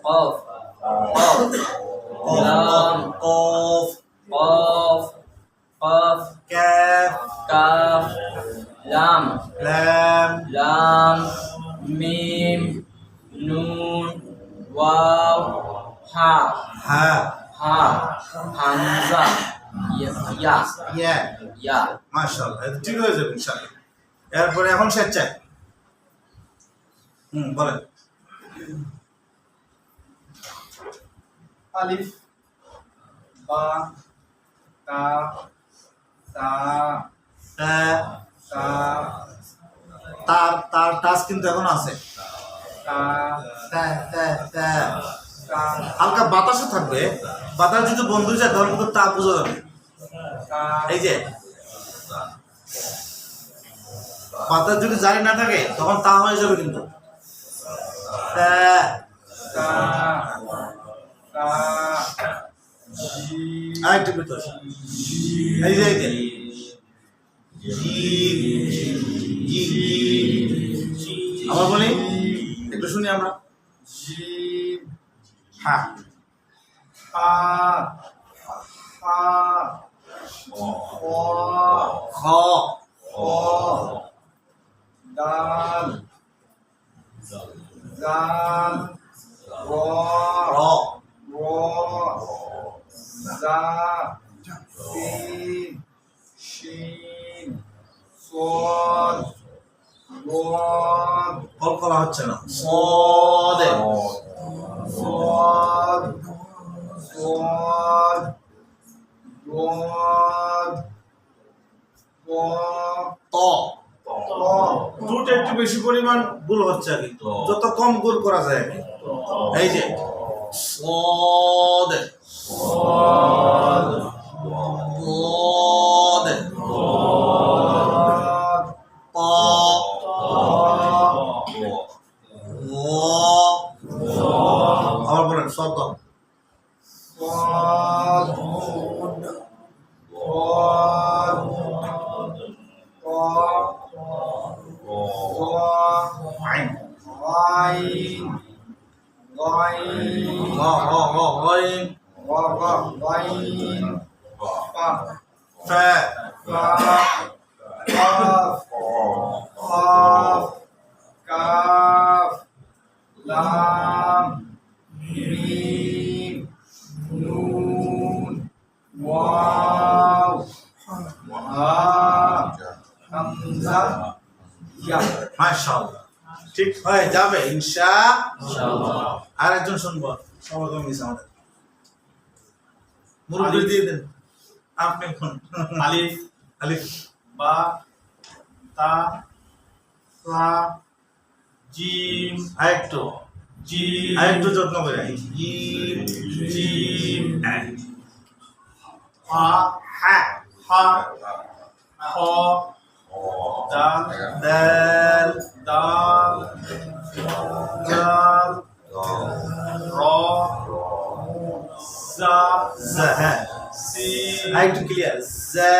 Speaker 4: قاف قاف لام
Speaker 1: কফ
Speaker 4: قاف قاف
Speaker 1: কাফ
Speaker 4: كاف لام
Speaker 1: লাম
Speaker 4: لام ميم نون واو ها
Speaker 1: হা
Speaker 4: ها হামজা ইয়া
Speaker 1: ইয়া
Speaker 4: ইয়া
Speaker 1: মাশাআল্লাহ, এটা ঠিক হয়ে যাবে ইনশাআল্লাহ। এরপরে এখন স্বেচ্ছায় বলেন।
Speaker 2: আলিফ বা তা সা
Speaker 1: তা
Speaker 2: সা
Speaker 1: তার তার টাচ কিন্তু এখন আছে।
Speaker 2: তা
Speaker 1: তা তা তা
Speaker 2: তা
Speaker 1: হালকা বাতাসও থাকবে। বাতাস যদি বন্ধ হয়ে যায় তাহলে কিন্তু তা বোঝা যাবে।
Speaker 2: তা
Speaker 1: এই যে বাতাস যদি জারি না থাকে তখন তা হয়ে যাবে কিন্তু। তা
Speaker 2: তা তা জি
Speaker 1: আরেকটু ভিতর। এই যে জি জি। আবার বলি, একটু শুনি আমরা।
Speaker 2: জিম
Speaker 1: হ্যাঁ,
Speaker 2: হা হা খ
Speaker 1: খ
Speaker 2: খ দাল দাল র
Speaker 1: র
Speaker 2: র জা সিন শিন صاد ضاد
Speaker 1: কল করা হচ্ছে না। সদে
Speaker 2: صاد صاد ضاد ضاد
Speaker 1: ত দুটো একটু বেশি পরিমাণ ভুল হচ্ছে আর কি। যত কম ভুল করা যায় আর কি। এই যে সদে
Speaker 2: صاد
Speaker 1: সদে
Speaker 2: ضاد
Speaker 1: ত ও আবার বলেন শব্দ।
Speaker 2: صاد ضاد
Speaker 1: আইন
Speaker 2: غين غين
Speaker 1: গ গ গ গইন
Speaker 2: غين فا
Speaker 1: ফা
Speaker 2: فا قاف قاف كاف لام ميم نون واو ها হামজা ইয়া
Speaker 1: মাশাআল্লাহ, ঠিক হয়ে যাবে ইনশাআল্লাহ।
Speaker 4: ইনশাআল্লাহ
Speaker 1: আর একজন শুনবো, সবাই কম গেছে আমাদের। মুরব্বি দিয়ে দেন আপনি।
Speaker 2: আলিফ
Speaker 1: আলিফ
Speaker 2: বা তা সা জিম
Speaker 1: আরেকটু
Speaker 2: জিম
Speaker 1: আরেকটু যত্ন করে। জিম
Speaker 2: জিম
Speaker 1: হা হা
Speaker 2: হা খ দাল
Speaker 1: দাল
Speaker 2: দাল জাল
Speaker 1: জা হ্যাঁ
Speaker 2: সিন
Speaker 1: একটু ক্লিয়ার জা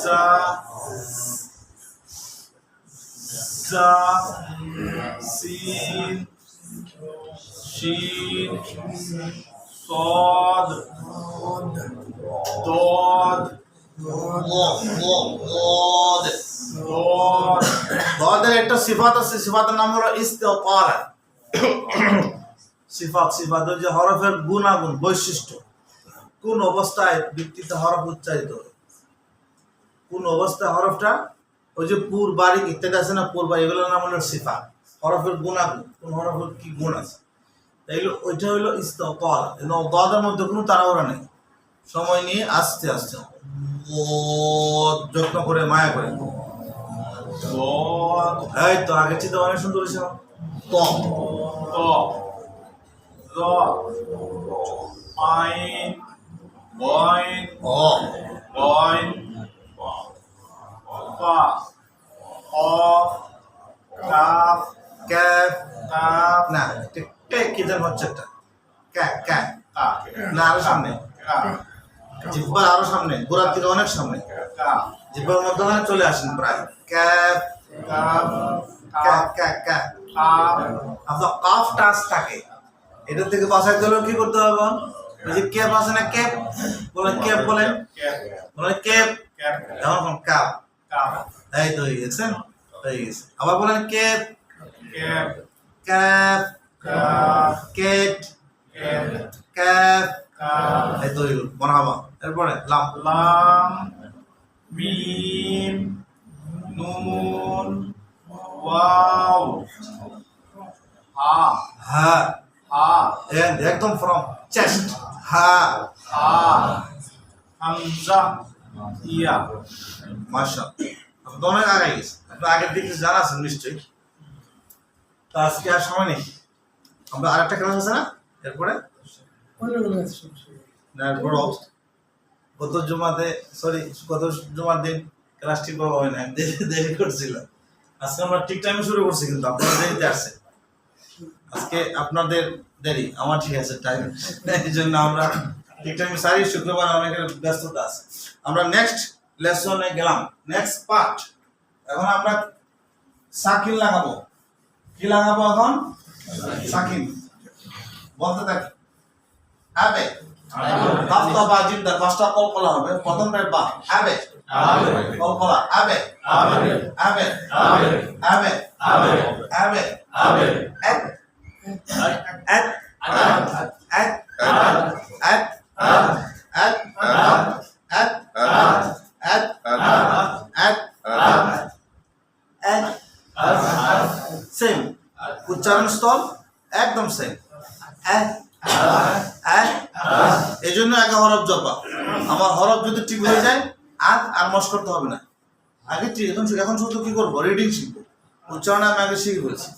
Speaker 2: জা জা সিন শিন صاد ضاد
Speaker 1: ضاد
Speaker 2: ضاد
Speaker 1: ضادের একটা সিফাত আছে সিফাতের নাম হলো ইস্তিতালা সিফাত যে হরফের গুণাগুণ বৈশিষ্ট্য কোন অবস্থায় ভিত্তিতে হরফ উচ্চারিত হয় কোন অবস্থায় হরফটা ওই যে পুর বারিক ইত্যাদি আছে না পুর বারিক এগুলোর নাম হলো সিফাত হরফের গুণাগুণ কোন হরফের কি গুণ আছে তাইলে ওইটা হলো ইস্তিতালা এবং ضادের মধ্যে কোনো তাড়াহুড়া নেই সময় নিয়ে আস্তে আস্তে ও যত্ন করে মায়া করে
Speaker 2: ضاد
Speaker 1: এই তো আগে চিন্তা অনেক সুন্দর হয়েছে ত
Speaker 2: ضا ظا عين غين
Speaker 1: ও
Speaker 2: غين فا قاف كاف
Speaker 1: ক্যাফ
Speaker 2: كاف
Speaker 1: না কে কিদার হচ্ছে একটা ক্যা ক্যা
Speaker 2: كاف
Speaker 1: না আরো সামনে
Speaker 2: كاف
Speaker 1: জিহ্বার আরো সামনে গোড়ার থেকে অনেক সামনে
Speaker 2: كاف
Speaker 1: জিহ্বার মধ্যখানে চলে আসেন প্রায় ক্যাফ
Speaker 2: كاف
Speaker 1: ক্যা
Speaker 2: كاف
Speaker 1: ক্যা ক্যা
Speaker 2: كاف
Speaker 1: আপনার কাফ টাচ থাকে এটা থেকে বাঁচাইতে হলে কি করতে হবে ওই যে ক্যাপ আছে না ক্যাপ বলেন ক্যাপ বলেন
Speaker 2: كاف
Speaker 1: বলেন ক্যাপ
Speaker 2: كاف
Speaker 1: এখন কাপ
Speaker 2: كاف
Speaker 1: এই তো হয়ে গেছে হয়ে গেছে আবার বলেন ক্যাপ
Speaker 2: كاف
Speaker 1: ক্যাপ
Speaker 2: كاف
Speaker 1: কেট
Speaker 2: كاف
Speaker 1: ক্যাপ
Speaker 2: كاف
Speaker 1: এই তো হইল মরহাবা এরপরে লাম
Speaker 2: لام ميم نون واو ها
Speaker 1: হা
Speaker 2: ها
Speaker 1: and একদম from chest হা
Speaker 2: ها হামজা ইয়া
Speaker 1: মাশাআল্লাহ আপনি তো অনেক আগে গেছে আপনি আগের দিকে জানা আছেন নিশ্চয়ই তা আজকে আর সময় নেই আমরা আরেকটা ক্লাস আছে না এরপরে না এরপরে গত জুমাতে সরি গত জুমার দিন ক্লাস ঠিক করা হয় না দেরি করছিল আজকে আমরা ঠিক টাইমে শুরু করছি কিন্তু আপনারা দেরিতে আসছে আজকে আপনাদের দেরি আমার ঠিক আছে টাইম এই জন্য আমরা ঠিক টাইমে সারি শুক্রবার অনেকের ব্যস্ততা আছে আমরা নেক্সট লেসনে গেলাম নেক্সট পার্ট এখন আমরা সাকিন লাগাবো কি লাগাবো এখন সাকিন বলতে থাকি আবে কাফতা বা জিমদার পাঁচটা কলকলা হবে প্রথমটা বা আবে কলকলা আবে আবে আবে আবে আবে এক এক এক এক এক এক এক সেম উচ্চারণ স্থল একদম সেম এই জন্য আগে হরফ জপা আমার হরফ যদি ঠিক হয়ে যায় আর মশ করতে হবে না আগে ঠিক এখন শুধু কি করবো রিডিং শিখবো উচ্চারণ আমি আগে শিখে বলছি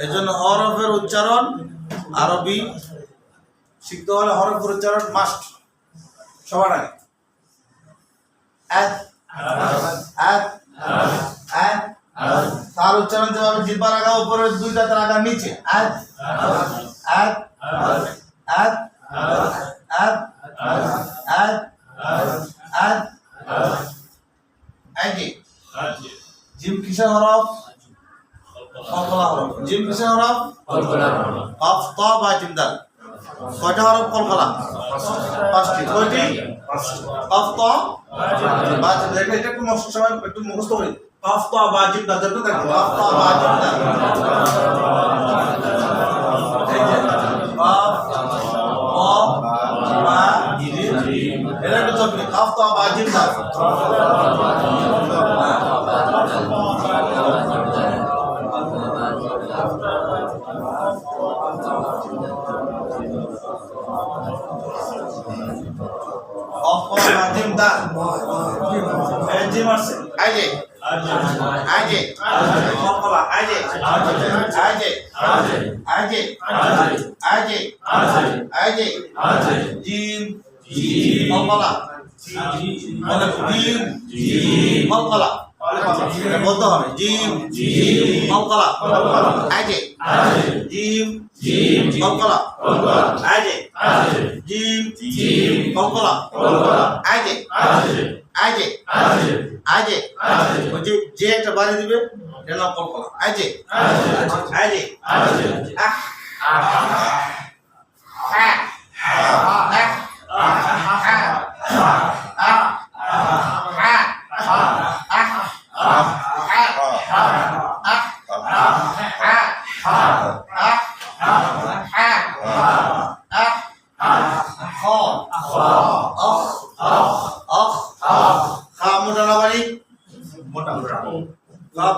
Speaker 1: এই জন্য হরফের উচ্চারণ আরবি শিখতে হলে হরফের উচ্চারণ মাস্ট সবার আগে তার উচ্চারণ যেভাবে জিহ্বার আগা উপরে দুই দাঁতের আগা নিচে জিম কিসের হরফ কলকলা হরফ জিম কিসের হরফ কাফ তা বা জিম দাল কয়টা হরফ কলকলা পাঁচটি কয়টি কাফ তা বা জিম দাল এটা একটু সবাই একটু মুখস্থ করি কাফ তা বা জিম দাল দেখো কাফ তা বা জিম দাল এই যে কাফ তা বা জিম এটা একটু চলবে কাফ তা বা জিম দাল জিম দাল এই জিম আছে আইজে আইজে কলকলা আইজে আইজে আইজে আইজে আইজে জিম কলকলা মানে জিম কলকলা বলতে হবে জিম কলকলা আইজে জিম কলকলা আজে জিম কলকলা আজে আজে আজে ওই যে একটা বাড়ি দিবে এটা নাম কলকলা আজে আজে আহ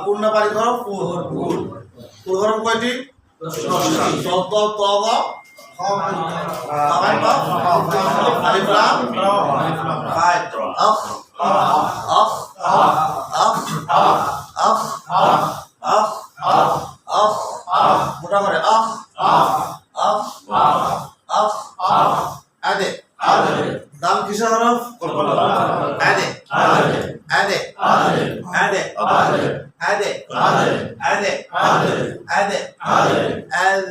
Speaker 1: পূর্ণবাড়ি ধরো পুর হরফ কয়টি মোটা করে আদে দাম কিসের হরফ আদে আদে আদে আদে আদে আদে আল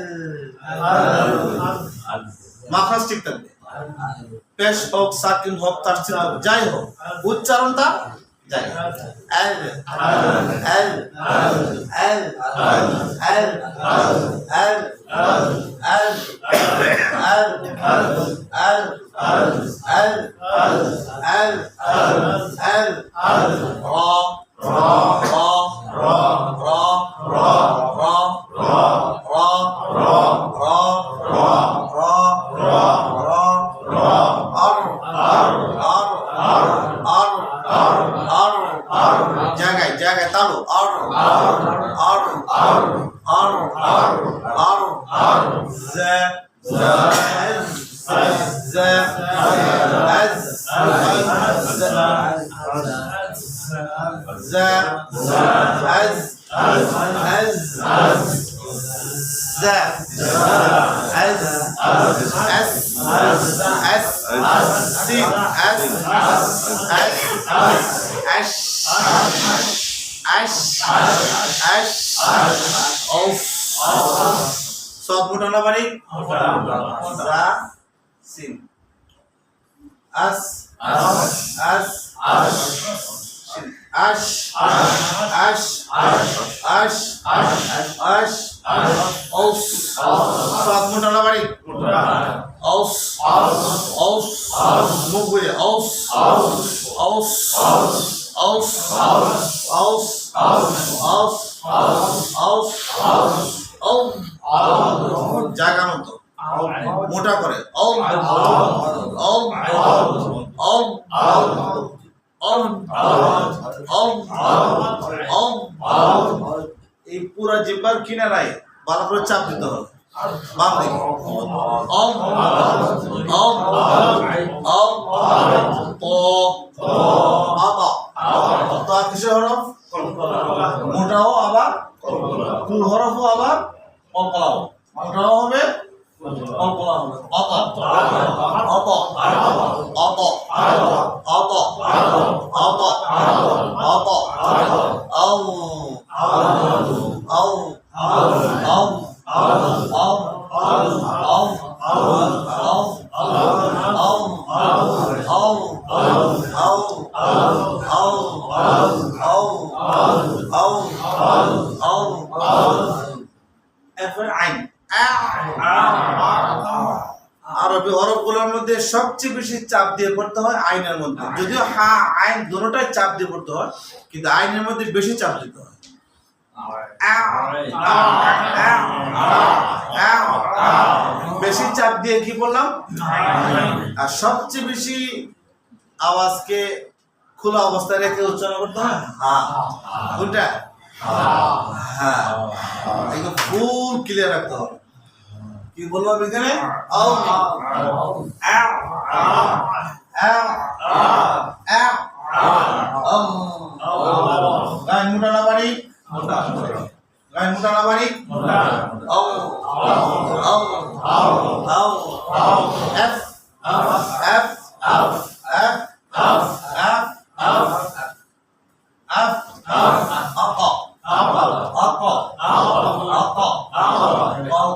Speaker 1: মাখরাজ ঠিক থাকবে পেশ হোক সাকিন হোক তার যাই হোক উচ্চারণটা যাই আল আল আল আল আল আল আল আল আল আল জায়গায় তালু সব মোটা বাড়ি সিন আস আস আস আশ আশ আশ আশ ঔস সব মোটা বাড়ি ঔস ঔস মুখ বুঝে ঔস ঔস ঔস ঔস ঔস ঔস জায়গা মতো মোটা করে এই পুরা জিব্বার কিনারায় ভালো করে চাপ দিতে হবে বাম দিকে কিসের হরফ মোটাও আবার পুর হরফও আবার কলকলাও মোটাও হবে কলকলা হবে অত অত অত অত অত অত আও আও আও আও আরবি হরফগুলোর মধ্যে সবচেয়ে বেশি চাপ দিয়ে পড়তে হয় আইনের মধ্যে, যদিও হা আইন দুটোটাই চাপ দিয়ে পড়তে হয়, কিন্তু আইনের মধ্যে বেশি চাপ দিতে হয়। বেশি চাপ দিয়ে কি বললাম, আর সবচেয়ে বেশি আওয়াজকে খোলা অবস্থায় রেখে উচ্চারণ করতে হয় কোনটা, হ্যাঁ একদম ফুল ক্লিয়ার রাখতে হবে। কি বললাম এখানে, গান মোটা না বাড়ি, গান মোটা না বাড়ি, এফ এফ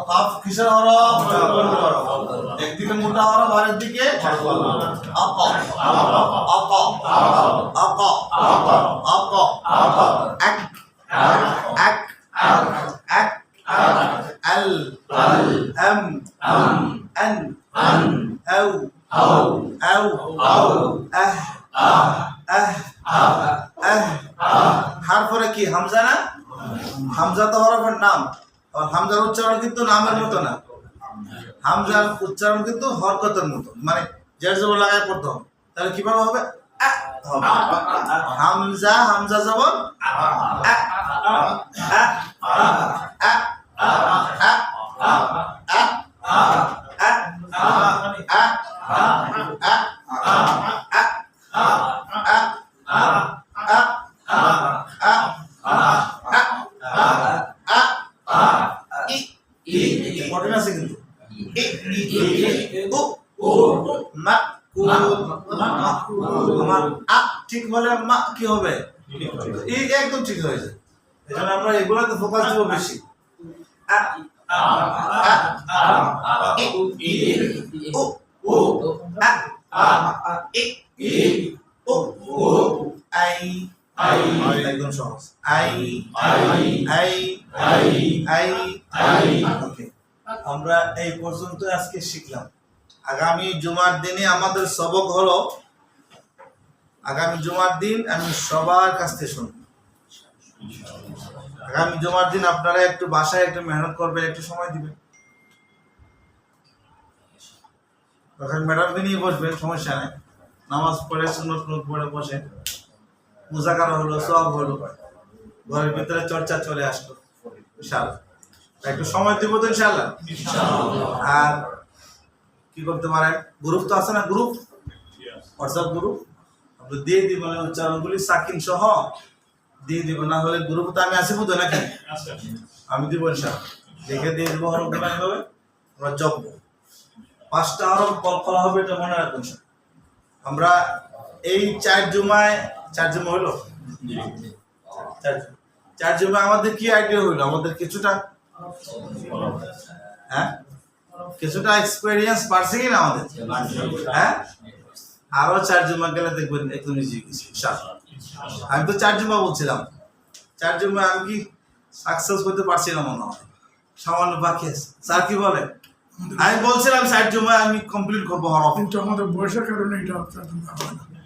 Speaker 1: এফ কিসের হরফ, أق أق أك أك أك ال أم أن أو হারফরে কি হামজা না? হামজা তো হরফের নাম, আর হামজার উচ্চারণ কিন্তু নামের মতো না, হামজার উচ্চারণ কিন্তু হরকতের মতো, মানে জের জবর লাগায় পড়তে হবে। তাহলে কিভাবে হবে? হবে হামজা, হামজা জবর কঠিন আছে কিন্তু আমার আ ঠিক হলে মা কি হবে? এই একদম ঠিক হয়ে যায়। এজন্য আমরা এগুলোতে ফোকাস দিব বেশি। একদম সহজ। ওকে, আমরা এই পর্যন্ত আজকে শিখলাম। আগামী জুমার দিনে আমাদের সবক হলো, আগামী জুমার দিন আমি সবার কাছ থেকে শুনব। আগামী জুমার দিন আপনারা একটু বাসায় একটু মেহনত করবেন, একটু সময় দিবেন। তখন ম্যাডামকে নিয়ে বসবেন, সমস্যা নেই। নামাজ পড়ে সুন্নত পড়ে বসে মুজাকারা হলো, সব হলো, ঘরের ভিতরে চর্চা চলে আসলো ইনশাআল্লাহ। একটু সময় দিব তো ইনশাআল্লাহ। আর কি করতে পারেন, গ্রুপ তো আছে না, গ্রুপ হোয়াটসঅ্যাপ গ্রুপ আপনি দিয়ে দিবেন, উচ্চারণগুলি সাকিন সহ দিয়ে দিব। না হলে গ্রুপ তো আমি আসি বুঝো নাকি, আমি দিব ইনশাআল্লাহ, দেখে দিয়ে দিব। হরফ গুলো হবে, আমরা জপব। 5টা হরফ করা হবে, এটা মনে রাখবেন। আমরা এই 4 জুমায় হলো, 4 জুমায় আমাদের কি আইডিয়া হইলো, আমাদের কিছুটা কিছুটা এক্সপেরিয়েন্স পারছি কিনা আমাদের, আরো 4 জুমা গেলে দেখবেন একদম ইজি গেছে ইনশাআল্লাহ। আমি তো 4 জুমা বলছিলাম, 4 জুমা আমি কি সাকসেস করতে পারছি না মনে হয়, সামান্য বাকি আছে। স্যার কি বলে? আমি বলছিলাম 4 জুমা আমি কমপ্লিট করবো হরফ,
Speaker 5: কিন্তু আমাদের বয়সের কারণে এটা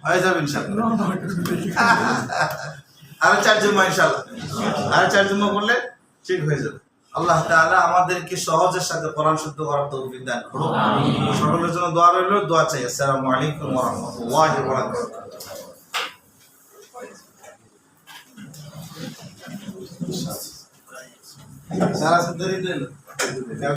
Speaker 1: হয়ে যাবে ইনশাআল্লাহ। আরো 4 জুমা ইনশাআল্লাহ, আরো 4 জুমা করলে ঠিক হয়ে যাবে। আল্লাহ তাআলা আমাদেরকে সহজের সাথে কোরআন শুদ্ধ করার তৌফিক দান করুন। সকলের জন্য দোয়া রইল, দোয়া চাই। আসসালামু আলাইকুম ওয়া রাহমাতুল্লাহি ওয়া বারাকাতুহু। সারা সুন্দরী দিন।